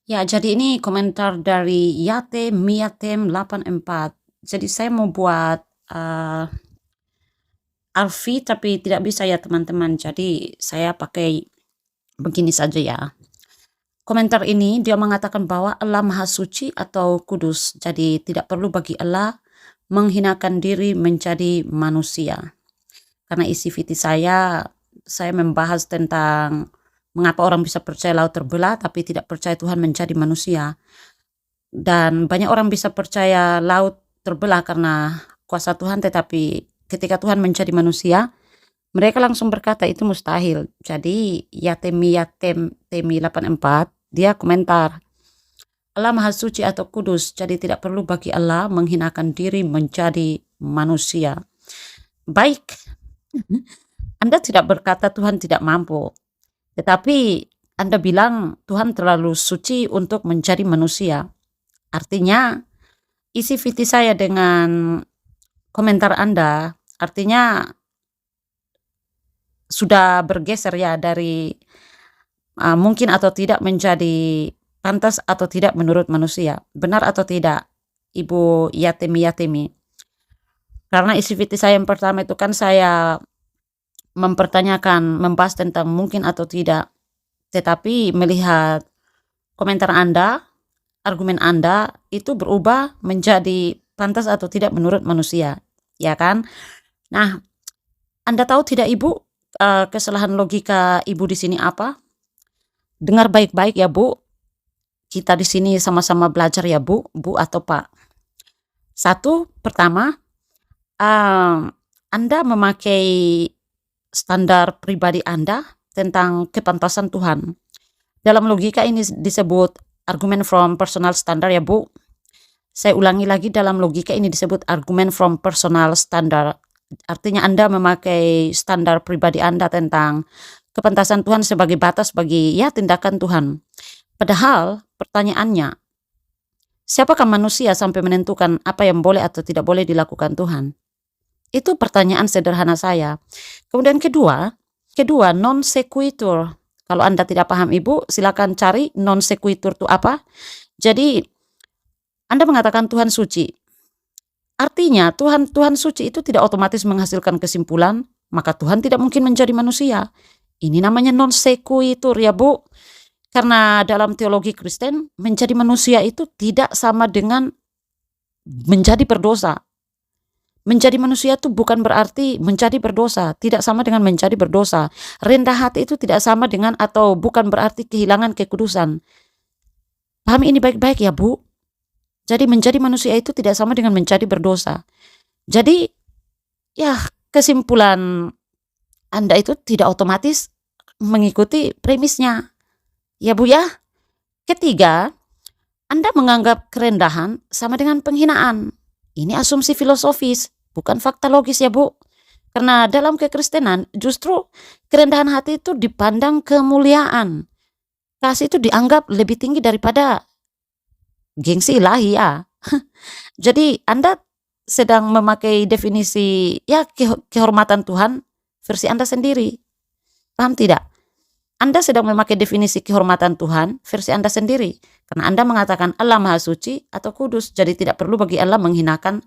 Ya, jadi ini komentar dari Yate Miatem 84. Jadi saya mau buat Alfi tapi tidak bisa ya teman-teman. Jadi saya pakai begini saja ya. Komentar ini dia mengatakan bahwa Allah Maha Suci atau Kudus. Jadi tidak perlu bagi Allah menghinakan diri menjadi manusia. Karena isi viti saya membahas tentang mengapa orang bisa percaya laut terbelah tapi tidak percaya Tuhan menjadi manusia. Dan banyak orang bisa percaya laut terbelah karena kuasa Tuhan, tetapi ketika Tuhan menjadi manusia, mereka langsung berkata itu mustahil. Jadi Temi 84, dia komentar, Allah Maha Suci atau Kudus, jadi tidak perlu bagi Allah menghinakan diri menjadi manusia. Baik, Anda tidak berkata Tuhan tidak mampu, tetapi Anda bilang Tuhan terlalu suci untuk menjadi manusia. Artinya, isi viti saya dengan komentar Anda, artinya sudah bergeser ya dari mungkin atau tidak menjadi pantas atau tidak menurut manusia. Benar atau tidak, Ibu Yatemi? Karena isi viti saya yang pertama itu kan saya mempertanyakan, membahas tentang mungkin atau tidak. Tetapi melihat komentar Anda, argumen Anda itu berubah menjadi pantas atau tidak menurut manusia, ya kan? Nah, Anda tahu tidak Ibu, kesalahan logika Ibu di sini apa? Dengar baik-baik ya Bu. Kita di sini sama-sama belajar ya Bu atau Pak. Satu, pertama, Anda memakai standar pribadi Anda tentang kepantasan Tuhan. Dalam logika ini disebut argument from personal standard ya Bu. Saya ulangi lagi, dalam logika ini disebut argument from personal standard. Artinya Anda memakai standar pribadi Anda tentang kepantasan Tuhan sebagai batas bagi ya tindakan Tuhan. Padahal pertanyaannya, siapakah manusia sampai menentukan apa yang boleh atau tidak boleh dilakukan Tuhan? Itu pertanyaan sederhana saya. Kemudian kedua non sequitur. Kalau Anda tidak paham Ibu, silakan cari non sequitur itu apa. Jadi Anda mengatakan Tuhan suci. Artinya Tuhan suci itu tidak otomatis menghasilkan kesimpulan, maka Tuhan tidak mungkin menjadi manusia. Ini namanya non sequitur ya Bu. Karena dalam teologi Kristen, menjadi manusia itu tidak sama dengan menjadi berdosa. Menjadi manusia itu bukan berarti menjadi berdosa, tidak sama dengan menjadi berdosa. Rendah hati itu tidak sama dengan atau bukan berarti kehilangan kekudusan. Pahami ini baik-baik ya Bu. Jadi menjadi manusia itu tidak sama dengan menjadi berdosa. Jadi ya kesimpulan Anda itu tidak otomatis mengikuti premisnya. Ya Bu ya. Ketiga, Anda menganggap kerendahan sama dengan penghinaan. Ini asumsi filosofis, bukan fakta logis ya Bu. Karena dalam kekristenan justru kerendahan hati itu dipandang kemuliaan. Kasih itu dianggap lebih tinggi daripada gengsi ilahi ya. Jadi Anda sedang memakai definisi ya kehormatan Tuhan versi Anda sendiri. Paham tidak? Anda sedang memakai definisi kehormatan Tuhan versi Anda sendiri. Karena Anda mengatakan Allah Maha Suci atau Kudus. Jadi tidak perlu bagi Allah menghinakan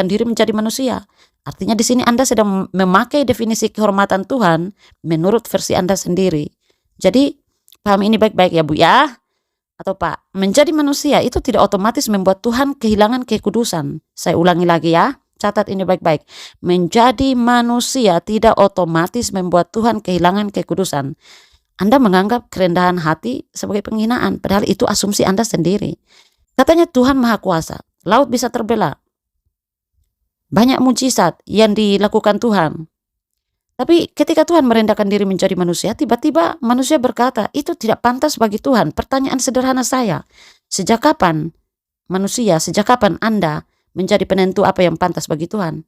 diri menjadi manusia. Artinya di sini Anda sedang memakai definisi kehormatan Tuhan menurut versi Anda sendiri. Jadi paham ini baik-baik ya Bu ya. Atau Pak, menjadi manusia itu tidak otomatis membuat Tuhan kehilangan kekudusan. Saya ulangi lagi ya. Catat ini baik-baik. Menjadi manusia tidak otomatis membuat Tuhan kehilangan kekudusan. Anda menganggap kerendahan hati sebagai penghinaan, padahal itu asumsi Anda sendiri. Katanya Tuhan Maha Kuasa, laut bisa terbelah. Banyak mujizat yang dilakukan Tuhan. Tapi ketika Tuhan merendahkan diri menjadi manusia, tiba-tiba manusia berkata, itu tidak pantas bagi Tuhan. Pertanyaan sederhana saya, sejak kapan Anda menjadi penentu apa yang pantas bagi Tuhan?